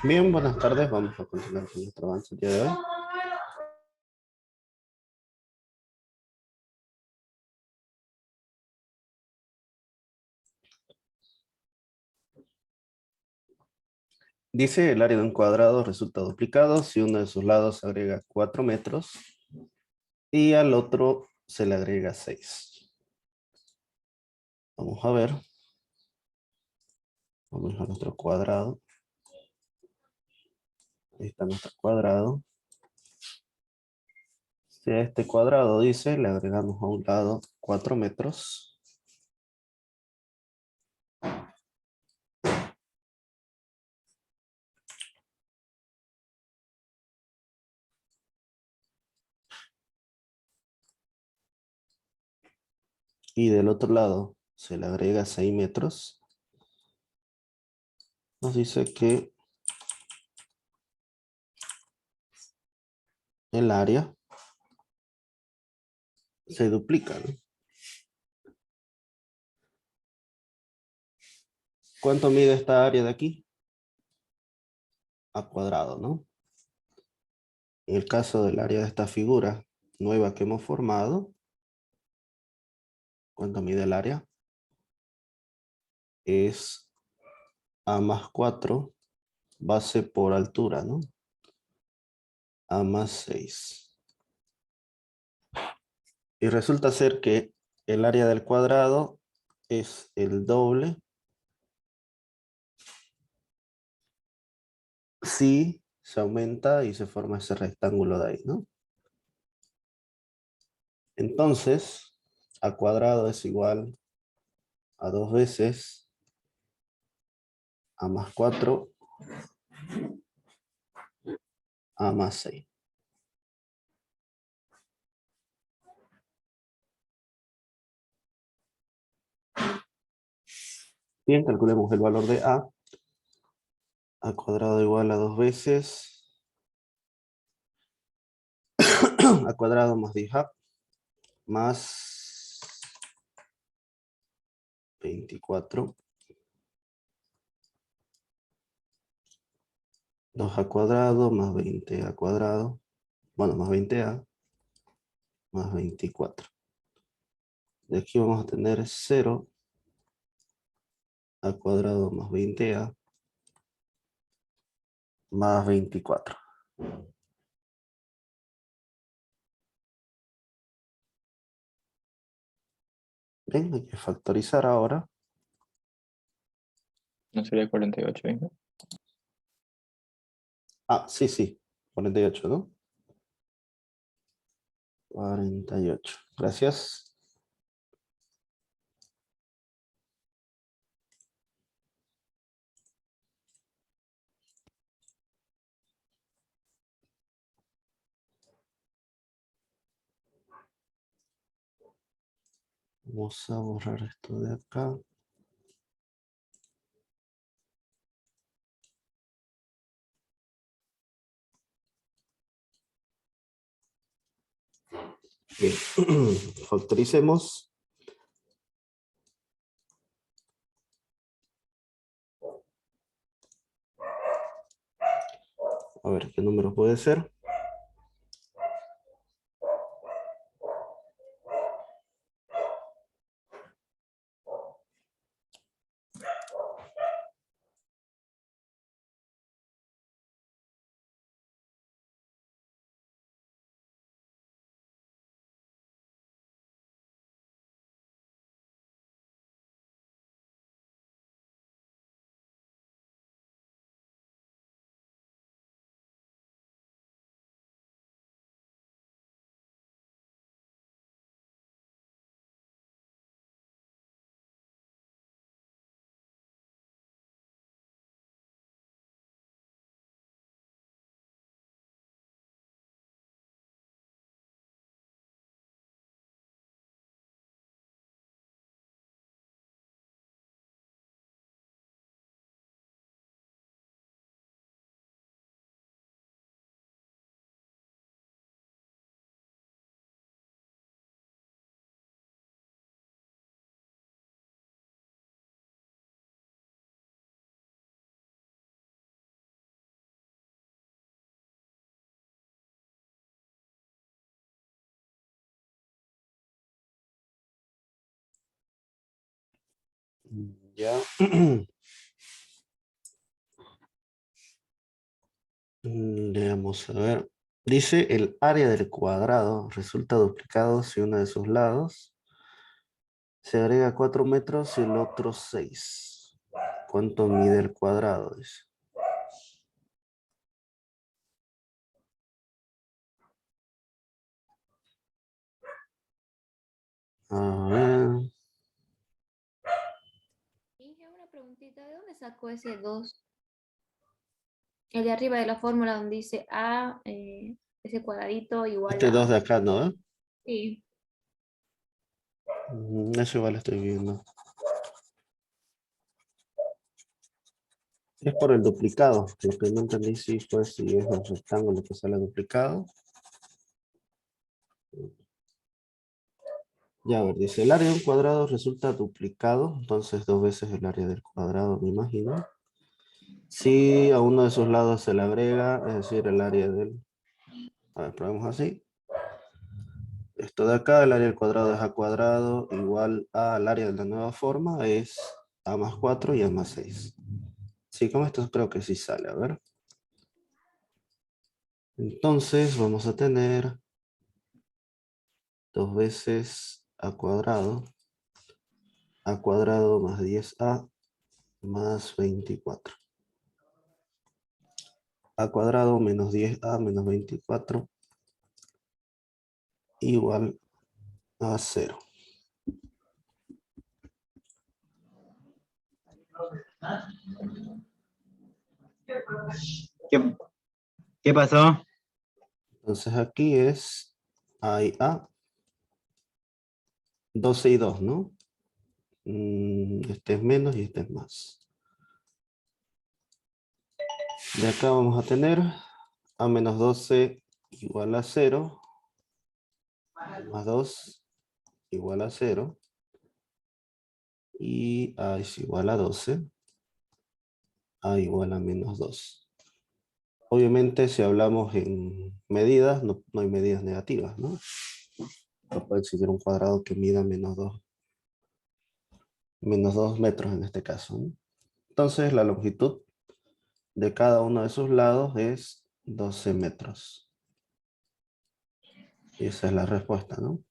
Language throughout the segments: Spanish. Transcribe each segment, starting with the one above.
Bien, buenas tardes. Vamos a continuar con nuestro avance el día de hoy. Dice el área de un cuadrado resulta duplicado si uno de sus lados se agrega 4 metros y al otro se le agrega 6. Vamos a ver. Vamos a nuestro cuadrado. Ahí está nuestro cuadrado. Si a este cuadrado dice, le agregamos a un lado 4 metros. Y del otro lado se le agrega 6 metros. Nos dice que el área se duplica, ¿no? ¿Cuánto mide esta área de aquí? A cuadrado, ¿no? En el caso del área de esta figura nueva que hemos formado, ¿cuánto mide el área? Es A más 4 base por altura, ¿no? A más 6. Y resulta ser que el área del cuadrado es el doble si se aumenta y se forma ese rectángulo de ahí, ¿no? Entonces, a cuadrado es igual a 2 veces A más 4 A más 6. Bien, calculemos el valor de A. A cuadrado igual a 2 veces A cuadrado más 10A más 24. 2A cuadrado más 20A cuadrado. Bueno, más 20A más 24. De aquí vamos a tener 0 A cuadrado más 20A más 24. Bien, hay que factorizar ahora. No sería 48, ¿eh? Ah, sí, sí. 48, ¿no? 48. Gracias. Vamos a borrar esto de acá. Bien. Factoricemos. A ver, ¿qué número puede ser? Ya. Veamos a ver. Dice el área del cuadrado resulta duplicado si uno de sus lados se agrega 4 metros y el otro 6. ¿Cuánto mide el cuadrado? Dice. A ver. Dije una preguntita, ¿de dónde sacó ese 2? El de arriba de la fórmula donde dice A, ese cuadradito igual Este 2 a... de acá, ¿no? Sí, Eso igual estoy viendo. Es por el duplicado. Lo que no entendí si fue si es el rectángulo que sale duplicado. Ya, a ver, dice el área de un cuadrado resulta duplicado, entonces 2 veces el área del cuadrado, me imagino. Si a uno de sus lados se le agrega, es decir, el área del... A ver, probemos así. Esto de acá, el área del cuadrado es a cuadrado igual al área de la nueva forma, es a más 4 y a más 6. Sí, con esto creo que sí sale, a ver. Entonces vamos a tener 2 veces a cuadrado más 10a más 24. A cuadrado menos 10a menos 24 igual a 0. ¿Qué, qué pasó? Entonces aquí es a y a, 12 y 2, ¿no? Este es menos y este es más. De acá vamos a tener a menos 12 igual a 0, más 2 igual a 0, y a es igual a 12, a igual a menos 2. Obviamente si hablamos en medidas, no hay medidas negativas, ¿no? No puede existir un cuadrado que mida menos 2 metros en este caso, ¿no? Entonces la longitud de cada uno de sus lados es 12 metros. Y esa es la respuesta, ¿no?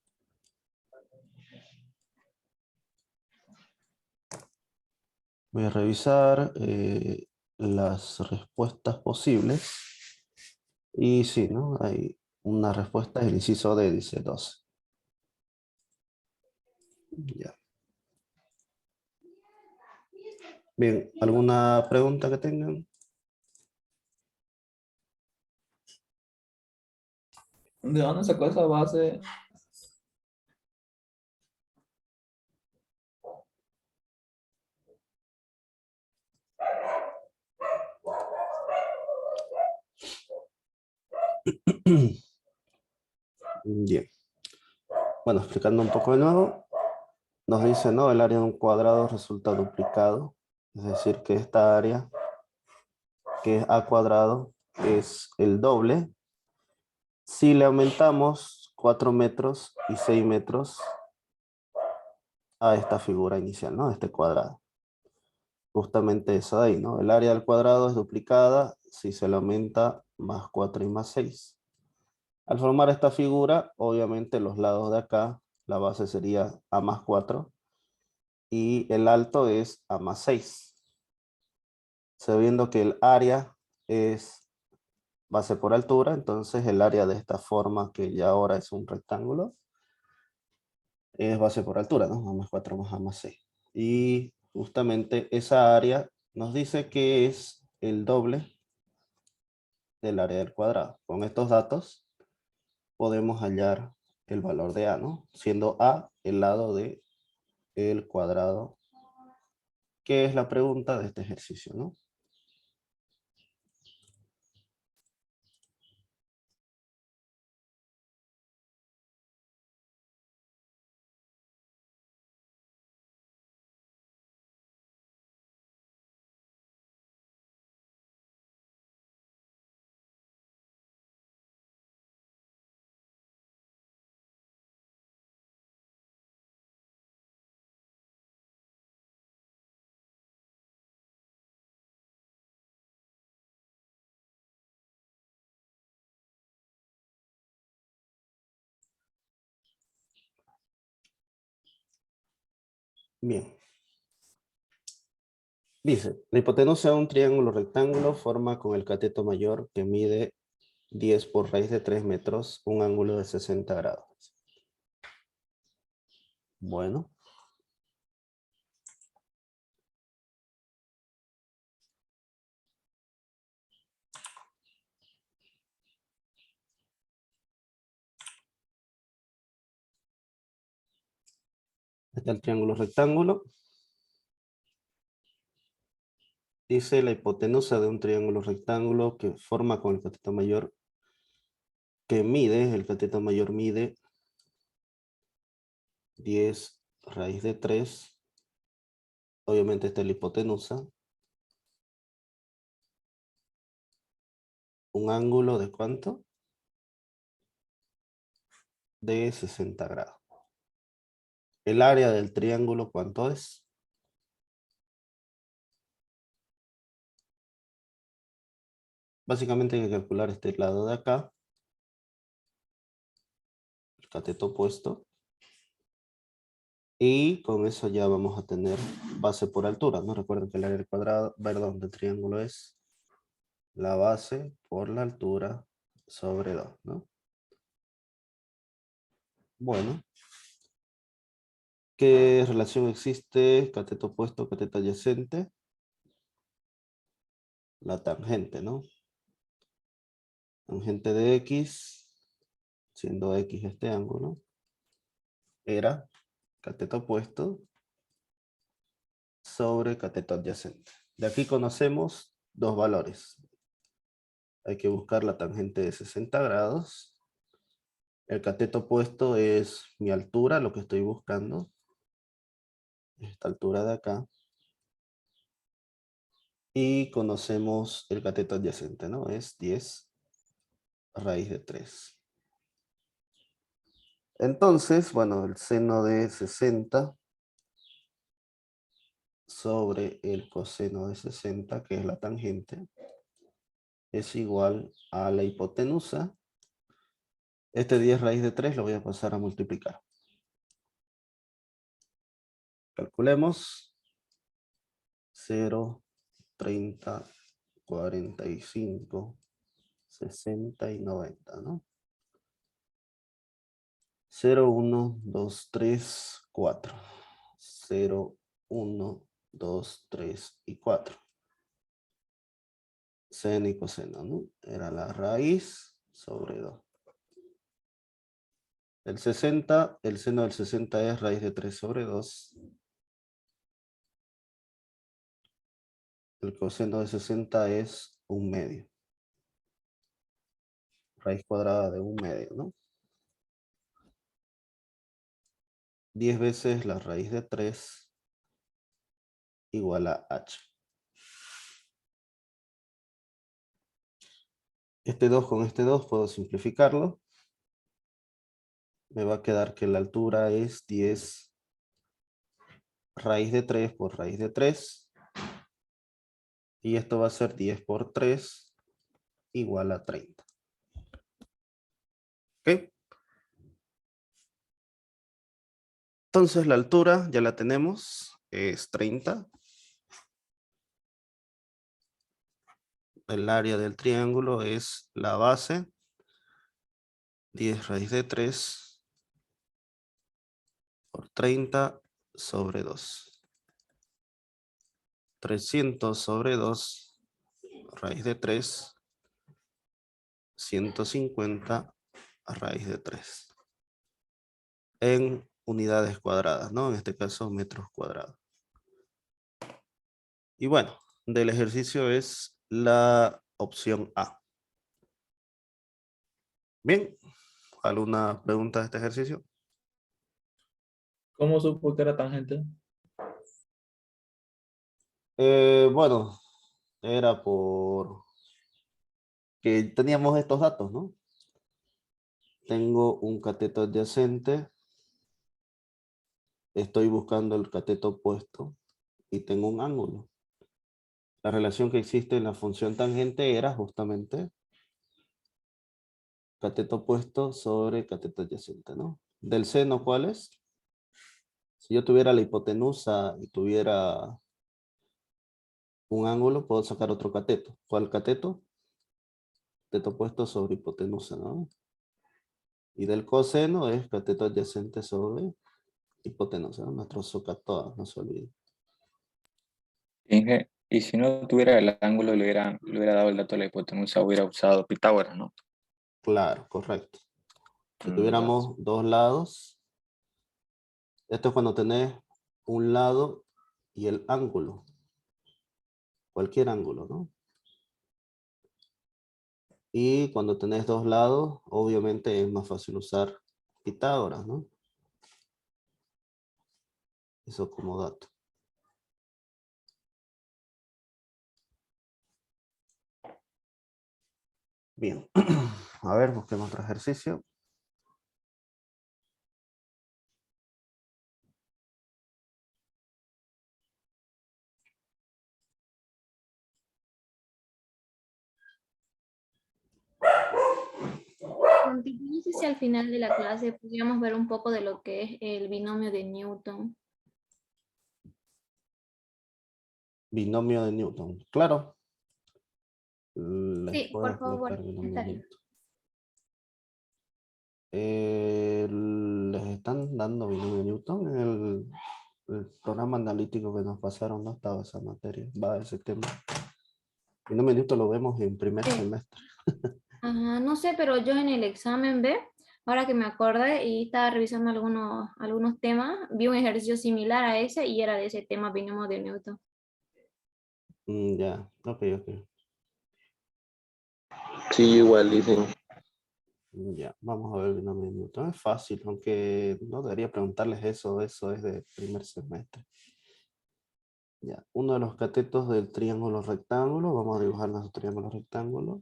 Voy a revisar las respuestas posibles. Y sí, ¿no? Hay una respuesta, el inciso D dice 12. Ya. Bien, ¿alguna pregunta que tengan? ¿De dónde sacó esa base? Bien. Bueno, explicando un poco de nuevo, nos dice, ¿no? El área de un cuadrado resulta duplicado. Es decir, que esta área, que es a cuadrado, es el doble. Si le aumentamos 4 metros y 6 metros a esta figura inicial, ¿no? Este cuadrado. Justamente eso de ahí, ¿no? El área del cuadrado es duplicada si se le aumenta más 4 y más 6. Al formar esta figura, obviamente los lados de acá, la base sería a más 4 y el alto es a más 6. Sabiendo que el área es base por altura, entonces el área de esta forma, que ya ahora es un rectángulo, es base por altura, ¿no? A más 4 más a más 6. Y justamente esa área nos dice que es el doble del área del cuadrado. Con estos datos podemos hallar el valor de A, ¿no? Siendo A el lado de el cuadrado, que es la pregunta de este ejercicio, ¿no? Bien. Dice, la hipotenusa de un triángulo rectángulo forma con el cateto mayor que mide 10 por raíz de 3 metros un ángulo de 60 grados. Bueno. Está el triángulo rectángulo. Dice la hipotenusa de un triángulo rectángulo que forma con el cateto mayor que mide, el cateto mayor mide 10 raíz de 3. Obviamente esta es la hipotenusa. Un ángulo de ¿cuánto? De 60 grados. El área del triángulo, ¿cuánto es? Básicamente hay que calcular este lado de acá. El cateto opuesto. Y con eso ya vamos a tener base por altura, ¿no? Recuerden que el área del cuadrado, perdón, del triángulo es la base por la altura sobre 2, ¿no? Bueno. ¿Qué relación existe? Cateto opuesto, cateto adyacente. La tangente, ¿no? Tangente de X, siendo X este ángulo, era cateto opuesto sobre cateto adyacente. De aquí conocemos dos valores. Hay que buscar la tangente de 60 grados. El cateto opuesto es mi altura, lo que estoy buscando. Esta altura de acá. Y conocemos el cateto adyacente, ¿no? Es 10 raíz de 3. Entonces, bueno, el seno de 60 sobre el coseno de 60, que es la tangente, es igual a la hipotenusa. Este 10 raíz de 3 lo voy a pasar a multiplicar. Calculemos. 0, 30, 45, 60 y 90, ¿no? 0, 1, 2, 3, 4. 0, 1, 2, 3 y 4. Seno y coseno, ¿no? Era la raíz sobre 2. El 60, el seno del 60 es raíz de 3 sobre 2. El coseno de 60 es 1/2. Raíz cuadrada de 1/2, ¿no? 10 veces la raíz de 3 igual a h. Este 2 con este 2 puedo simplificarlo. Me va a quedar que la altura es 10 raíz de 3 por raíz de 3. Y esto va a ser 10 por 3 igual a 30. ¿Ok? Entonces la altura ya la tenemos, es 30. El área del triángulo es la base, 10 raíz de 3 por 30 sobre 2. 300 sobre 2 raíz de 3, 150 raíz de 3. En unidades cuadradas, ¿no? En este caso metros cuadrados. Y bueno, del ejercicio es la opción A. Bien, ¿alguna pregunta de este ejercicio? ¿Cómo supo que era tangente? Bueno, era por que teníamos estos datos, ¿no? Tengo un cateto adyacente, estoy buscando el cateto opuesto y tengo un ángulo. La relación que existe en la función tangente era justamente cateto opuesto sobre cateto adyacente, ¿no? Del seno, ¿cuál es? Si yo tuviera la hipotenusa y tuviera un ángulo, puedo sacar otro cateto. ¿Cuál cateto? Cateto opuesto sobre hipotenusa, ¿no? Y del coseno es cateto adyacente sobre hipotenusa, ¿no? Nuestro socatoa, no se olvide. Inge, y si no tuviera el ángulo, le hubiera dado el dato de la hipotenusa, hubiera usado Pitágoras, ¿no? Claro, correcto. Si Ya. tuviéramos dos lados, esto es cuando tenés un lado y el ángulo. Cualquier ángulo, ¿no? Y cuando tenés dos lados, obviamente es más fácil usar Pitágoras, ¿no? Eso como dato. Bien. A ver, busquemos otro ejercicio. No sé si al final de la clase podríamos ver un poco de lo que es el binomio de Newton. Binomio de Newton. Claro. Les Sí, puedo por favor, explicar binomio está de bien. Newton. Les están dando binomio de Newton en el programa analítico que nos pasaron, no estaba esa materia, va ese tema. Binomio de Newton lo vemos en primer Sí. semestre. Ajá, no sé, pero yo en el examen B, ahora que me acordé y estaba revisando algunos temas, vi un ejercicio similar a ese y era de ese tema binomio de Newton. Ya, ok, ok. Sí, igual dicen. Ya, vamos a ver binomio de Newton. Es fácil, aunque no debería preguntarles eso es de primer semestre. Ya, uno de los catetos del triángulo rectángulo, vamos a dibujar nuestro triángulo rectángulo.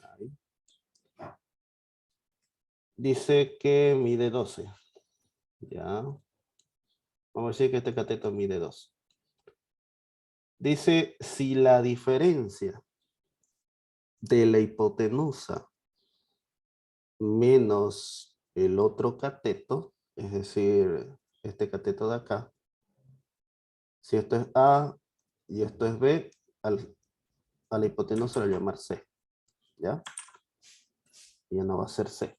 Ahí. Dice que mide 12. Ya. Vamos a decir que este cateto mide 12. Dice, si la diferencia de la hipotenusa menos el otro cateto, es decir, este cateto de acá, si esto es A y esto es B, a la hipotenusa le voy a llamar C, ¿ya? Y ya no va a ser C,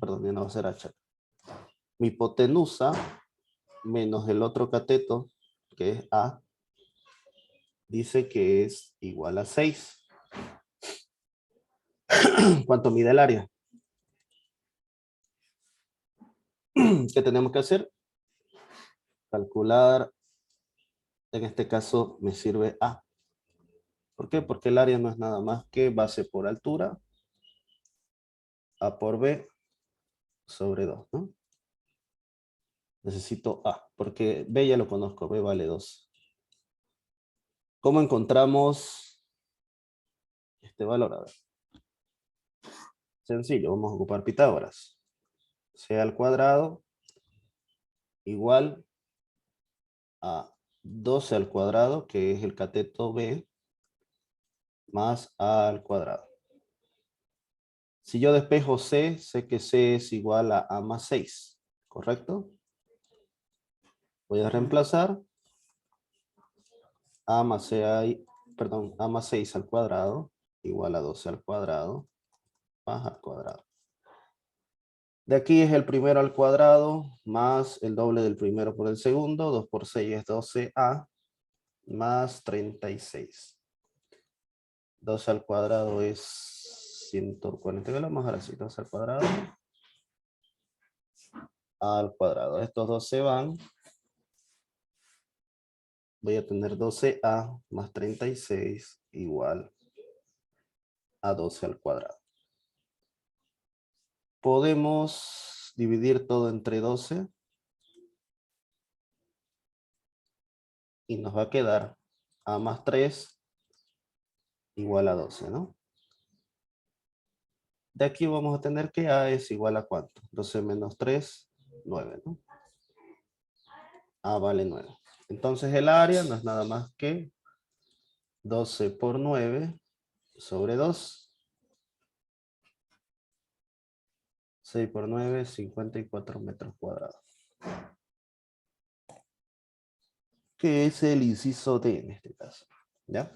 perdón, ya no va a ser H. Mi hipotenusa menos el otro cateto, que es A, dice que es igual a 6. ¿Cuánto mide el área? ¿Qué tenemos que hacer? Calcular, en este caso me sirve A. ¿Por qué? Porque el área no es nada más que base por altura, A por B sobre 2, ¿no? Necesito A, porque B ya lo conozco, B vale 2. ¿Cómo encontramos este valor? A ver. Sencillo, vamos a ocupar Pitágoras. C al cuadrado igual a 12 al cuadrado, que es el cateto B, más A al cuadrado. Si yo despejo C, sé que C es igual a A más 6, ¿correcto? Voy a reemplazar A más 6, perdón, A más 6 al cuadrado igual a 12 al cuadrado más al cuadrado. De aquí es el primero al cuadrado más el doble del primero por el segundo. 2 por 6 es 12A más 36. 12 al cuadrado es 140. Vamos ahora sí, 12 al cuadrado. A al cuadrado. Estos dos se van. Voy a tener 12A más 36 igual a 12 al cuadrado. Podemos dividir todo entre 12. Y nos va a quedar A más 3 igual a 12, ¿no? De aquí vamos a tener que A es igual a ¿cuánto? 12 menos 3, 9, ¿no? A vale 9. Entonces el área no es nada más que 12 por 9 sobre 2. 6 por 9, 54 metros cuadrados. Que es el inciso D en este caso. ¿Ya?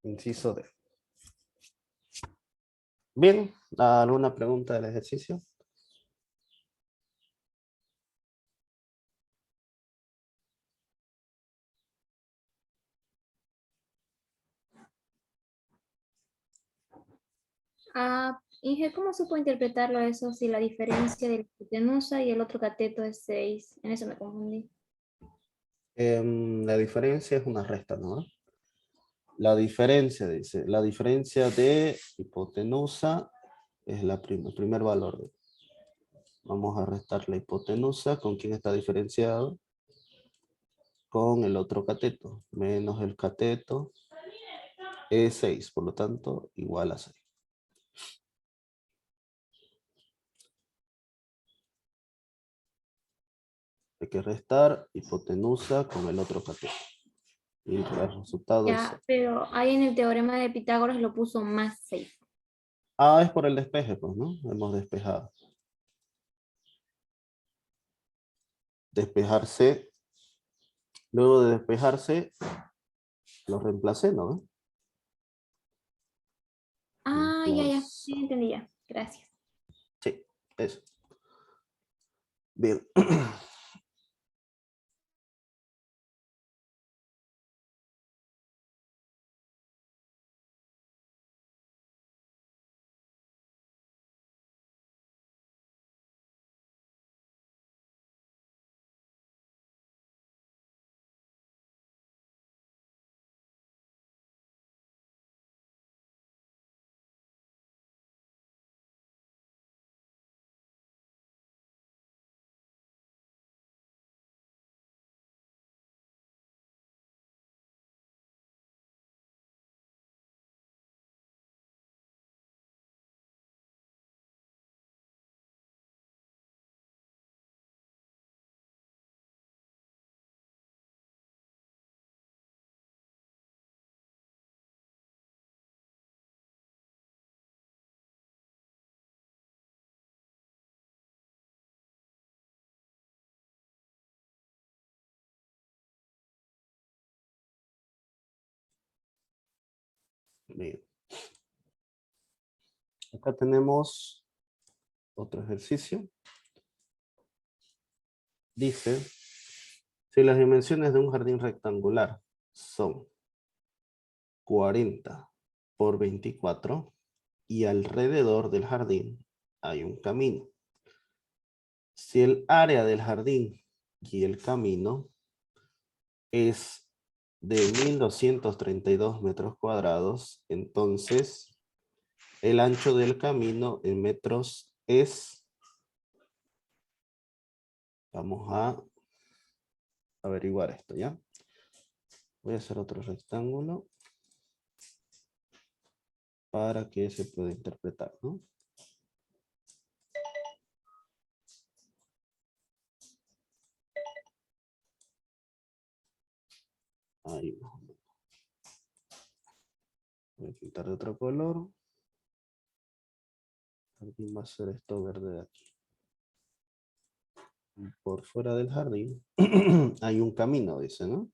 Inciso D. Bien, ¿alguna pregunta del ejercicio? Inge, ¿cómo se puede interpretarlo eso si la diferencia de la hipotenusa y el otro cateto es 6? En eso me confundí. La diferencia es una resta, ¿no? La diferencia, dice, la diferencia de hipotenusa es el primer valor. Vamos a restar la hipotenusa. ¿Con quién está diferenciado? Con el otro cateto. Menos el cateto es 6, por lo tanto, igual a 6. Hay que restar hipotenusa con el otro cateto. Y el resultado es 6. Ya, pero ahí en el teorema de Pitágoras lo puso más 6. Ah, es por el despeje, pues, ¿no? Hemos despejado. Despejarse. Luego de despejarse, lo reemplacé, ¿no? Ya, sí, entendí ya. Gracias. Sí, eso. Bien. Bien. Acá tenemos otro ejercicio. Dice, si las dimensiones de un jardín rectangular son 40 por 24 y alrededor del jardín hay un camino. Si el área del jardín y el camino es de 1232 metros cuadrados, entonces el ancho del camino en metros es, vamos a averiguar esto, ¿ya? Voy a hacer otro rectángulo para que se pueda interpretar, ¿no? Ahí más o menos. Voy a pintar de otro color. Jardín va a ser esto verde de aquí. Y por fuera del jardín hay un camino, dice, ¿no?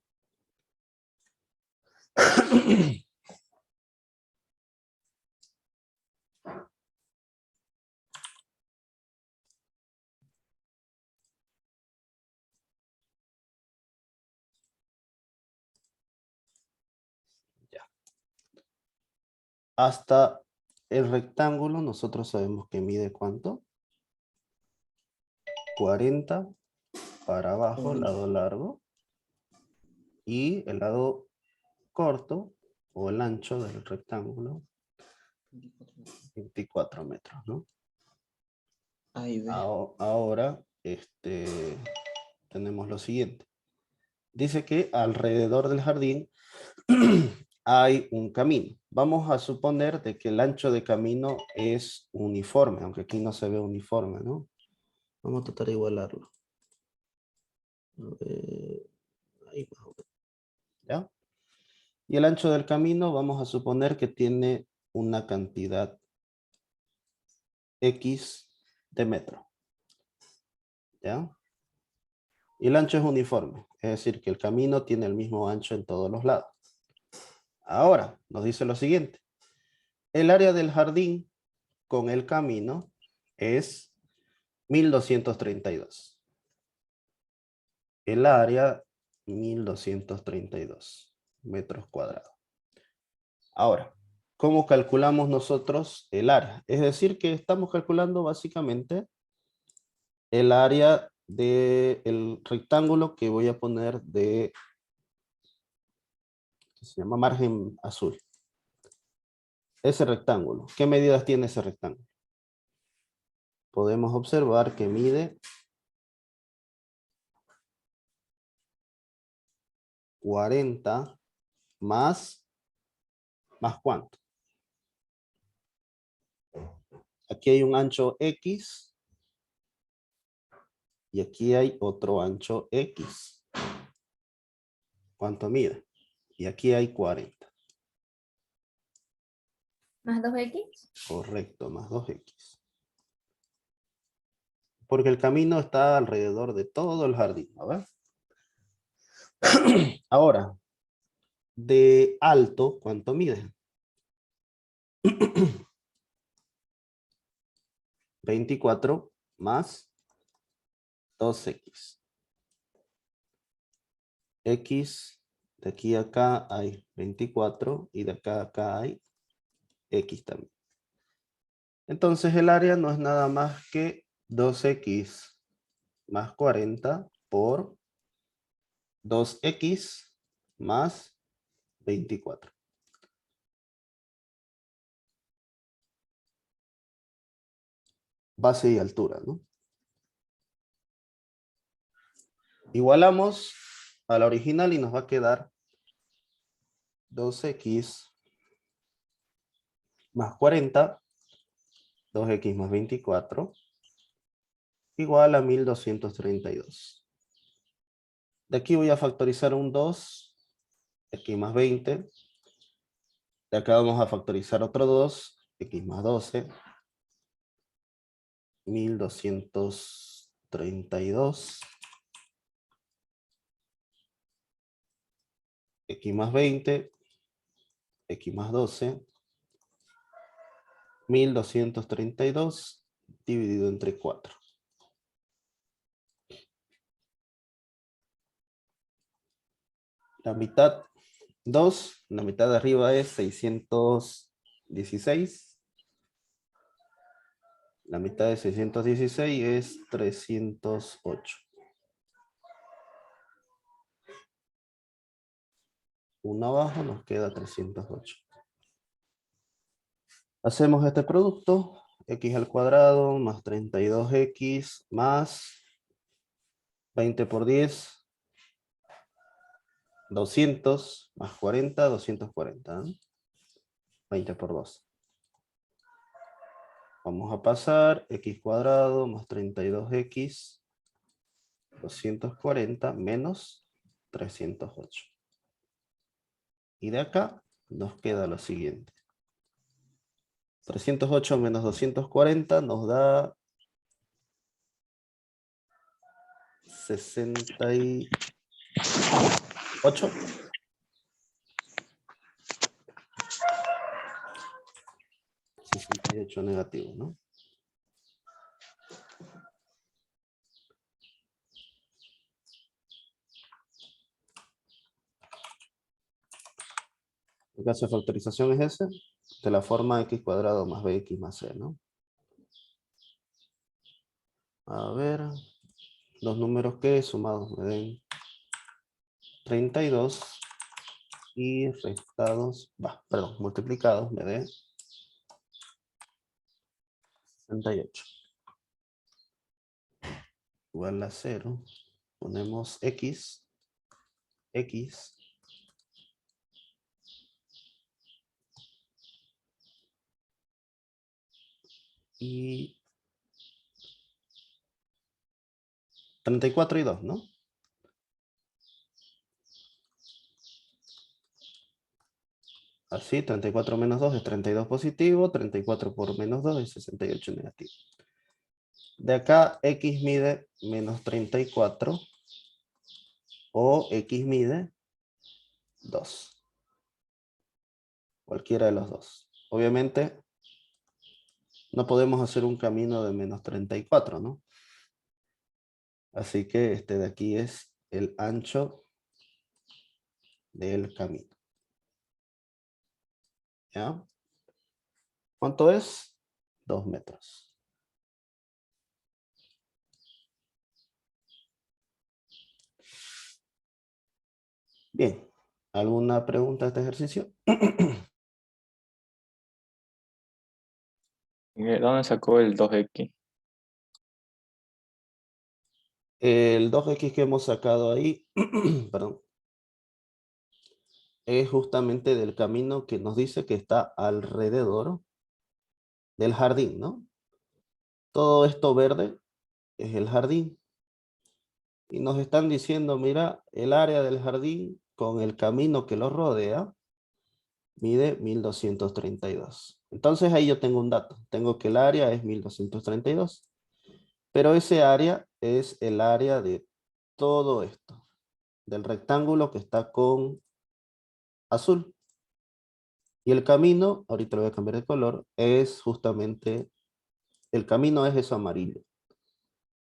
Ya. Hasta el rectángulo nosotros sabemos que mide ¿cuánto? 40 para abajo, lado largo. Y el lado corto o el ancho del rectángulo, 24 metros, ¿no? Ahí ve. Ahora, tenemos lo siguiente. Dice que alrededor del jardín hay un camino. Vamos a suponer de que el ancho de camino es uniforme, aunque aquí no se ve uniforme, ¿no? Vamos a tratar de igualarlo. Ahí más o menos. ¿Ya? Y el ancho del camino vamos a suponer que tiene una cantidad X de metro. ¿Ya? Y el ancho es uniforme, es decir, que el camino tiene el mismo ancho en todos los lados. Ahora, nos dice lo siguiente. El área del jardín con el camino es 1232. El área, 1232 metros cuadrados. Ahora, ¿cómo calculamos nosotros el área? Es decir, que estamos calculando básicamente el área del rectángulo que voy a poner de, que se llama margen azul. Ese rectángulo, ¿qué medidas tiene ese rectángulo? Podemos observar que mide 40 más ¿cuánto? Aquí hay un ancho X y aquí hay otro ancho X. ¿Cuánto mide? Y aquí hay 40. Más 2x. Correcto, más 2X. Porque el camino está alrededor de todo el jardín, ¿a ver? Ahora, de alto, ¿cuánto mide? 24 más 2X. X, de aquí a acá hay 24 y de acá a acá hay X también. Entonces el área no es nada más que 2X más 40 por 2X más 24. Base y altura, ¿no? Igualamos a la original y nos va a quedar 2X más 40, 2X más 24, igual a 1232. De aquí voy a factorizar un 2, X más 20. De acá vamos a factorizar otro 2, X más 12. 1232. X más 20. X más 12. 1232 dividido entre 4. La mitad 2, la mitad de arriba es 616. La mitad de 616 es 308. Uno abajo nos queda 308. Hacemos este producto, x al cuadrado más 32x más 20 por 10, 200 más 40, 240. 20 por 2. Vamos a pasar x cuadrado más 32x, 240 menos 308. Y de acá nos queda lo siguiente. 308 menos 240 nos da 68. 68 negativo, ¿no? El caso de factorización es ese, de la forma x cuadrado más bx más c, ¿no? A ver, los números que sumados me den 32 y restados, multiplicados me den 68. Igual a 0. Ponemos x, x, y 34 y 2, ¿no? Así, 34 menos 2 es 32 positivo, 34 por menos 2 es 68 negativo. De acá, x mide menos 34 o x mide 2. Cualquiera de los dos. Obviamente, no podemos hacer un camino de menos 34, ¿no? Así que este de aquí es el ancho del camino. ¿Ya? ¿Cuánto es? 2 metros. Bien. ¿Alguna pregunta a este ejercicio? ¿Dónde sacó el 2x? El 2x que hemos sacado ahí, perdón, es justamente del camino que nos dice que está alrededor del jardín, ¿no? Todo esto verde es el jardín. Y nos están diciendo, mira, el área del jardín con el camino que lo rodea mide 1232. Entonces ahí yo tengo un dato. Tengo que el área es 1232. Pero ese área es el área de todo esto. Del rectángulo que está con azul. Y el camino, ahorita lo voy a cambiar de color, es justamente, el camino es eso amarillo.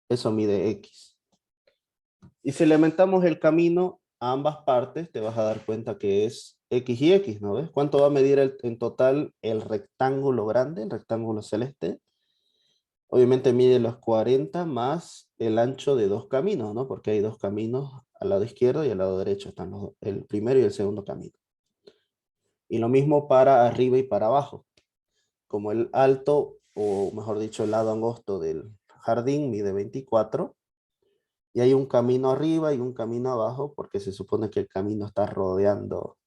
Eso mide X. Y si le aumentamos el camino a ambas partes, te vas a dar cuenta que es X y X, ¿no ves? ¿Cuánto va a medir en total el rectángulo grande, el rectángulo celeste? Obviamente mide los 40 más el ancho de dos caminos, ¿no? Porque hay dos caminos al lado izquierdo y al lado derecho. Están el primero y el segundo camino. Y lo mismo para arriba y para abajo. Como el alto, o mejor dicho, el lado angosto del jardín mide 24, y hay un camino arriba y un camino abajo, porque se supone que el camino está rodeando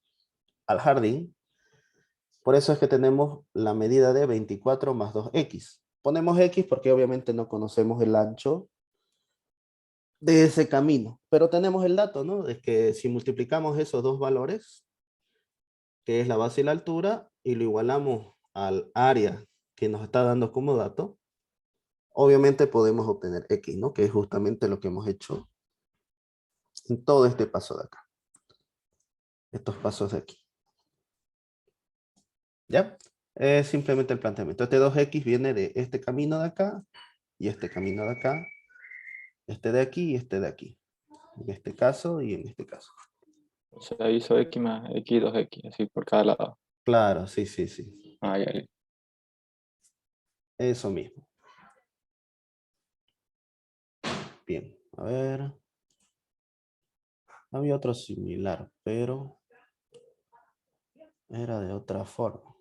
al jardín. Por eso es que tenemos la medida de 24 más 2x. Ponemos x porque obviamente no conocemos el ancho de ese camino, pero tenemos el dato, ¿no? Es que si multiplicamos esos dos valores, que es la base y la altura, y lo igualamos al área que nos está dando como dato, obviamente podemos obtener x, ¿no? Que es justamente lo que hemos hecho en todo este paso de acá. Estos pasos de aquí. ¿Ya? Es simplemente el planteamiento. Este 2x viene de este camino de acá, y este camino de acá, este de aquí y este de aquí. En este caso y en este caso. O sea, hizo x más x, 2x, así por cada lado. Claro, sí, sí, sí. Ah, ya, ya. Eso mismo. Bien, a ver. Había otro similar, pero era de otra forma.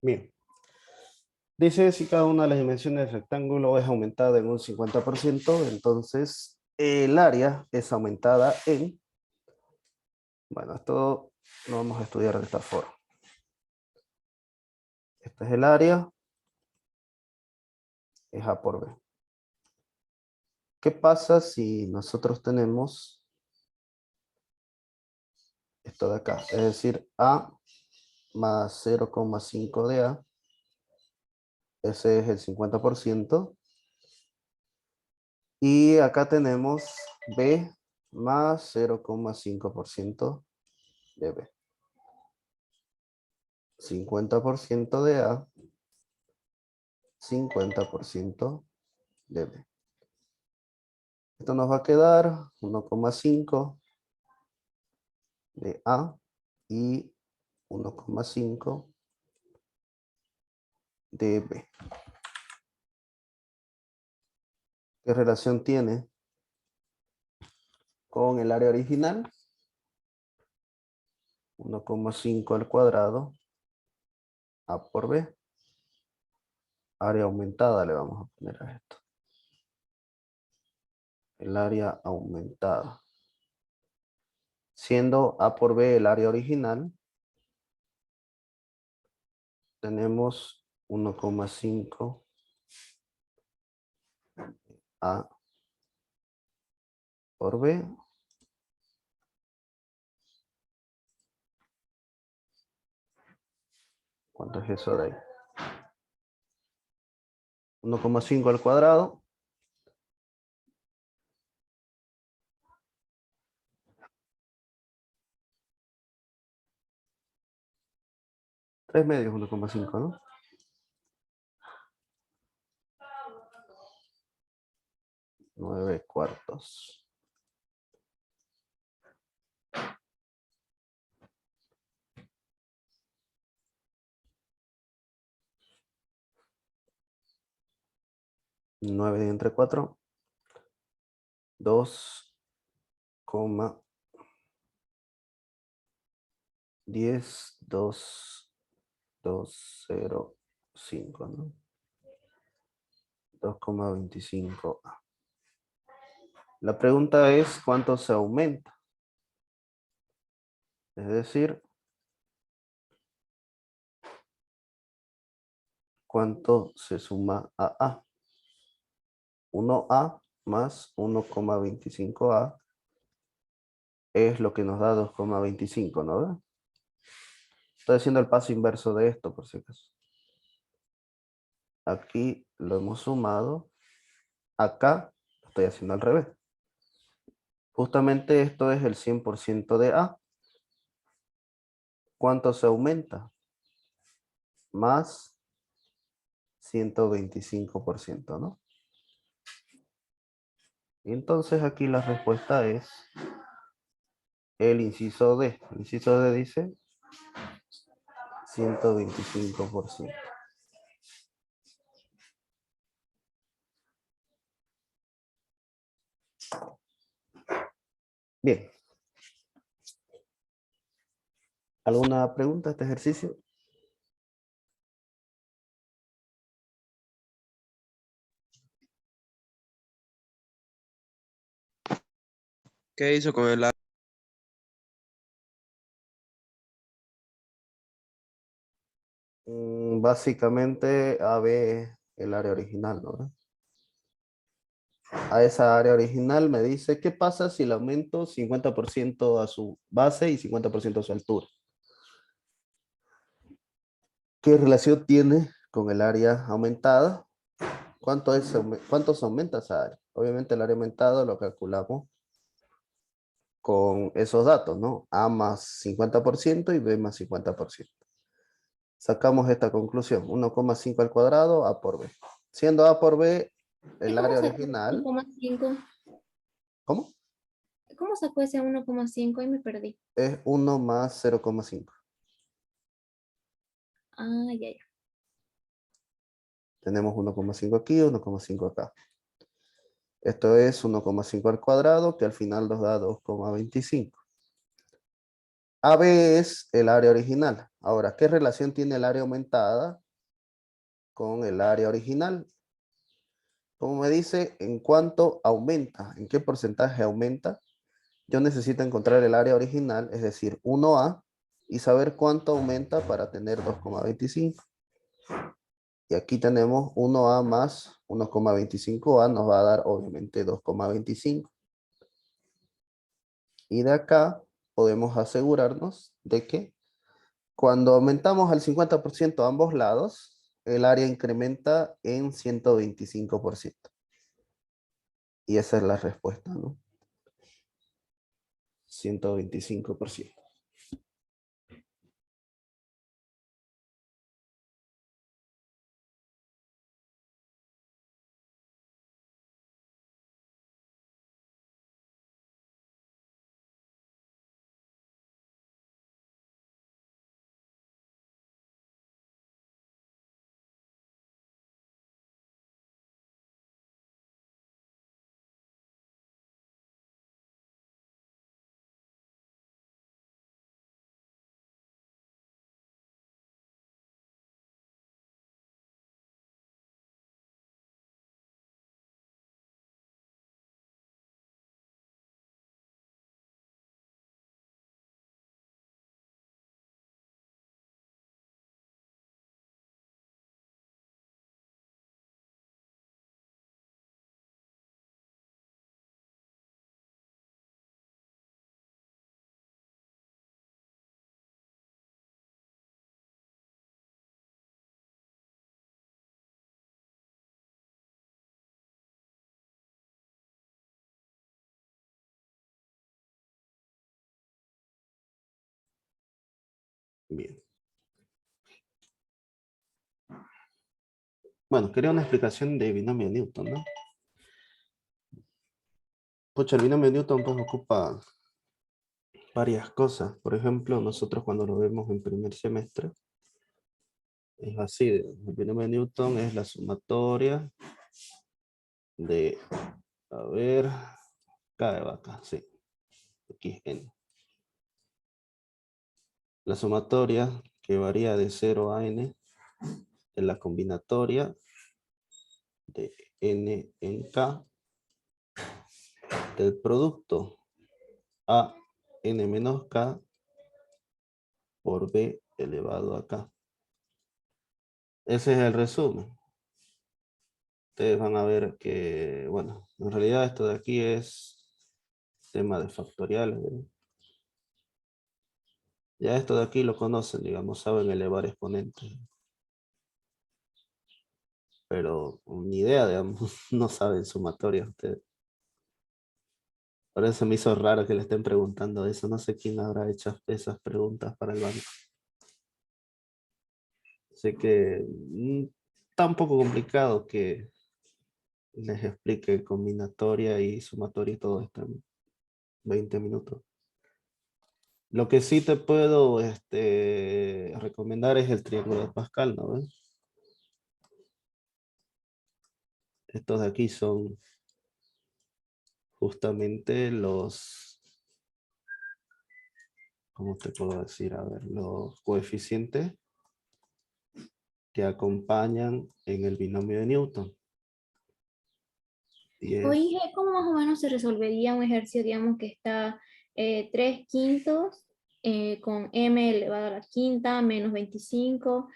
Bien. Dice si cada una de las dimensiones del rectángulo es aumentada en un 50%, entonces el área es aumentada en... Bueno, esto lo vamos a estudiar de esta forma. Este es el área, es A por B. ¿Qué pasa si nosotros tenemos esto de acá? Es decir, A más 0,5 de A. Ese es el 50%. Y acá tenemos B más 0,5% de B. 50% de A, 50% de B. Esto nos va a quedar 1,5 de A y 1,5 de B. ¿Qué relación tiene con el área original? 1,5 al cuadrado, A por B. Área aumentada le vamos a poner a esto. El área aumentada. Siendo A por B el área original, tenemos 1,5 A por B. ¿Cuánto es eso de ahí? 1,5 al cuadrado. Tres medios, 1,5, ¿no? 9/4. Nueve entre 4. 2,102205, ¿no? 2,25 A. La pregunta es ¿cuánto se aumenta? Es decir, ¿cuánto se suma a A? 1A más 1,25A es lo que nos da 2,25, ¿no? Estoy haciendo el paso inverso de esto, por si acaso. Aquí lo hemos sumado. Acá lo estoy haciendo al revés. Justamente esto es el 100% de A. ¿Cuánto se aumenta? Más 125%, ¿no? Y entonces aquí la respuesta es el inciso D. El inciso D dice 125%. Bien. ¿Alguna pregunta a este ejercicio? ¿Qué hizo con el Básicamente AB el área original, ¿no? A esa área original me dice, ¿qué pasa si le aumento 50% a su base y 50% a su altura? ¿Qué relación tiene con el área aumentada? ¿Cuánto se aumenta esa área? Obviamente el área aumentada lo calculamos con esos datos, ¿no? A más 50% y B más 50%. Sacamos esta conclusión, 1,5 al cuadrado, A por B. Siendo A por B el área original. 1,5. ¿Cómo? ¿Cómo sacó ese 1,5? Ahí me perdí. Es 1 más 0,5. Ah, ya, ya. Tenemos 1,5 aquí, 1,5 acá. Esto es 1,5 al cuadrado, que al final nos da 2,25. AB es el área original. Ahora, ¿qué relación tiene el área aumentada con el área original? Como me dice, ¿en cuánto aumenta? ¿En qué porcentaje aumenta? Yo necesito encontrar el área original, es decir, 1A, y saber cuánto aumenta para tener 2,25. Y aquí tenemos 1A más 1,25A, nos va a dar obviamente 2,25. Y de acá podemos asegurarnos de que cuando aumentamos al 50% a ambos lados, el área incrementa en 125%. Y esa es la respuesta, ¿no? 125%. Bien. Bueno, quería una explicación de binomio de Newton, ¿no? Pucha, el binomio de Newton pues ocupa varias cosas. Por ejemplo, nosotros cuando lo vemos en primer semestre, es así, el binomio de Newton es la sumatoria de, a ver, K de vaca, sí, aquí es N. La sumatoria que varía de 0 a N es la combinatoria de N en K del producto A N menos K por B elevado a K. Ese es el resumen. Ustedes van a ver que, bueno, en realidad esto de aquí es tema de factoriales, ¿verdad? Ya esto de aquí lo conocen, digamos, saben elevar exponentes. Pero ni idea, digamos, no saben sumatoria ustedes. Por eso me hizo raro que le estén preguntando eso. No sé quién habrá hecho esas preguntas para el banco. Así que está un poco complicado que les explique combinatoria y sumatoria y todo esto en 20 minutos. Lo que sí te puedo recomendar es el triángulo de Pascal, ¿no ves? Estos de aquí son justamente los, ¿cómo te puedo decir? A ver, los coeficientes que acompañan en el binomio de Newton. Y es, Oye, ¿cómo más o menos se resolvería un ejercicio, digamos, que está 3 quintos con m elevado a la quinta menos 25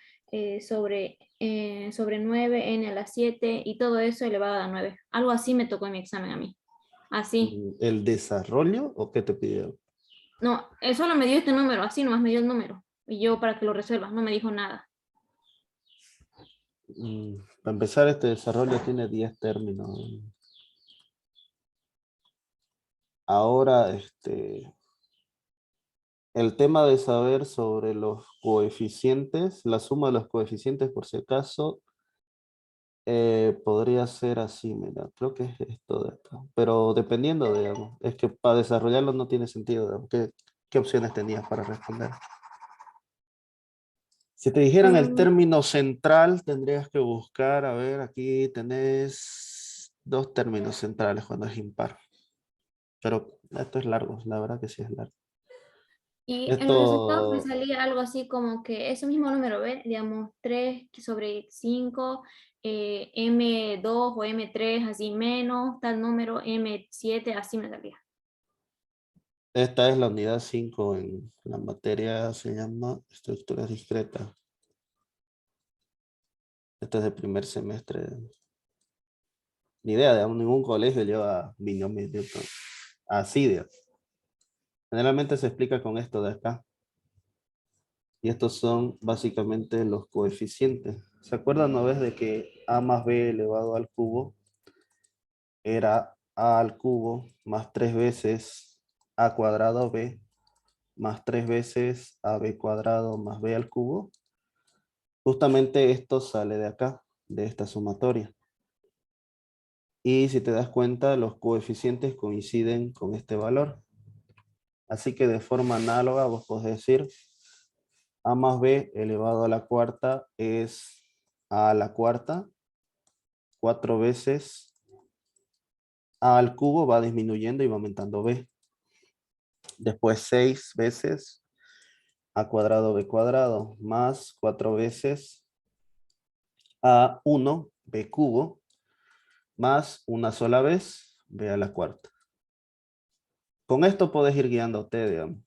sobre 9, n a la 7 y todo eso elevado a la 9? Algo así me tocó en mi examen a mí. Así. ¿el desarrollo o qué te pidieron? No, él solo me dio este número, así nomás me dio el número. Y yo para que lo resuelvas, no me dijo nada. Para empezar, este desarrollo tiene 10 términos. Ahora, el tema de saber sobre los coeficientes, la suma de los coeficientes, por si acaso, podría ser así, mira, creo que es esto de acá. Pero dependiendo, digamos, es que para desarrollarlo no tiene sentido, digamos. ¿Qué opciones tenías para responder? Si te dijeran el Mm, término central, tendrías que buscar, a ver, aquí tenés dos términos centrales cuando es impar. Pero esto es largo, la verdad que sí es largo. Y en los resultados me Esto, salía algo así como que ese mismo número, ¿ve? Digamos, 3 sobre 5, M2 o M3, así menos, tal número, M7, así me salía. esta es la unidad 5 en la materia, se llama estructuras discretas. Este es de primer semestre. Ni idea, digamos, ningún colegio lleva binomios de Newton. Así, digamos. Generalmente se explica con esto de acá. Y estos son básicamente los coeficientes. ¿Se acuerdan una vez de que a más b elevado al cubo era a al cubo más 3 veces a cuadrado b más 3 veces ab cuadrado más b al cubo? Justamente esto sale de acá, de esta sumatoria. Y si te das cuenta, los coeficientes coinciden con este valor. Así que de forma análoga vos podés decir a más b elevado a la cuarta es a la cuarta, 4 veces a al cubo, va disminuyendo y va aumentando b. Después 6 veces a cuadrado b cuadrado, más 4 veces a 1 b cubo, más una sola vez b a la cuarta. Con esto puedes ir guiándote, digamos.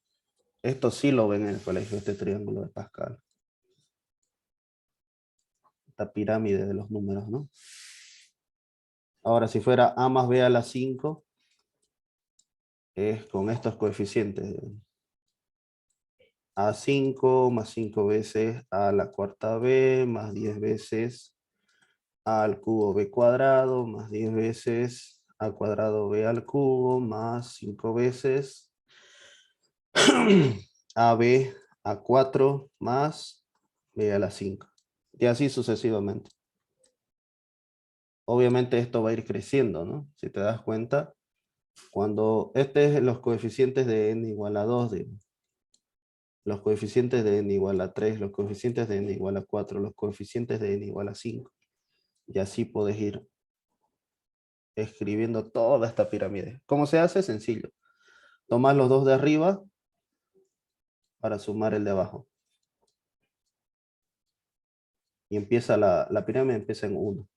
Esto sí lo ven en el colegio, este triángulo de Pascal. Esta pirámide de los números, ¿no? Ahora, si fuera a más b a la 5, es con estos coeficientes. A5 más 5 veces a la cuarta b, más 10 veces a al cubo b cuadrado, más 10 veces a cuadrado b al cubo, más 5 veces ab a 4 más b a la 5. Y así sucesivamente. Obviamente esto va a ir creciendo, ¿no? Si te das cuenta, cuando este es los coeficientes de n igual a 2, los coeficientes de n igual a 3, los coeficientes de n igual a 4, los coeficientes de n igual a 5. Y así puedes ir escribiendo toda esta pirámide. ¿Cómo se hace? Sencillo. Tomas los dos de arriba para sumar el de abajo. Y empieza la pirámide empieza en 1.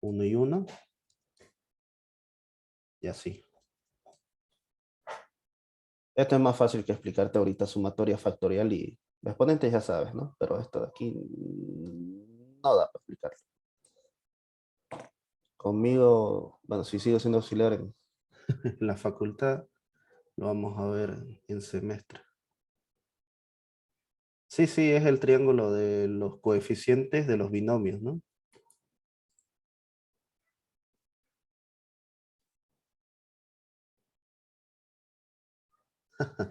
1 y 1. Y así. Esto es más fácil que explicarte ahorita sumatoria factorial y exponentes ya sabes, ¿no? Pero esto de aquí no da para explicar. Conmigo, bueno, si sigo siendo auxiliar en la facultad, lo vamos a ver en semestre. Sí, sí, es el triángulo de los coeficientes de los binomios, ¿no?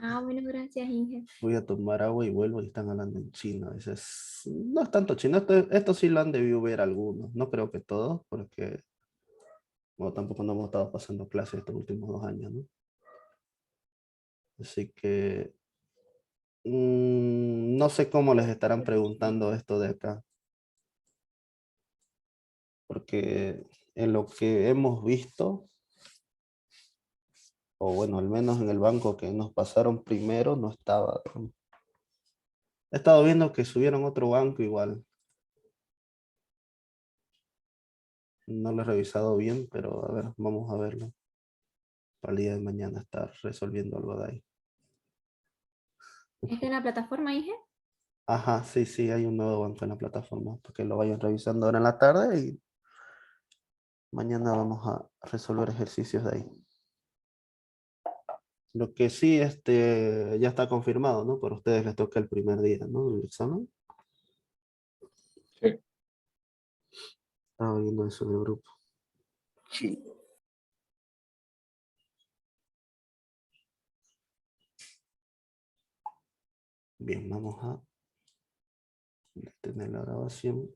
Ah, bueno, gracias, Inge. Voy a tomar agua y vuelvo y están hablando en chino. A veces, no es tanto chino, esto sí lo han debido ver algunos. No creo que todos, porque bueno, tampoco no hemos estado pasando clases estos últimos 2 años, ¿no? Así que no sé cómo les estarán preguntando esto de acá. Porque en lo que hemos visto, o bueno, al menos en el banco que nos pasaron primero, no estaba. He estado viendo que subieron otro banco igual. No lo he revisado bien, pero a ver, vamos a verlo. Para el día de mañana estar resolviendo algo de ahí. ¿Está en la plataforma, Inge? Ajá, sí, sí, hay un nuevo banco en la plataforma. Para que lo vayan revisando ahora en la tarde y mañana vamos a resolver ejercicios de ahí. Lo que sí, ya está confirmado, ¿no? Por ustedes les toca el primer día, ¿no? El examen. Sí. Estaba viendo eso en el grupo. Bien, vamos a detener la grabación.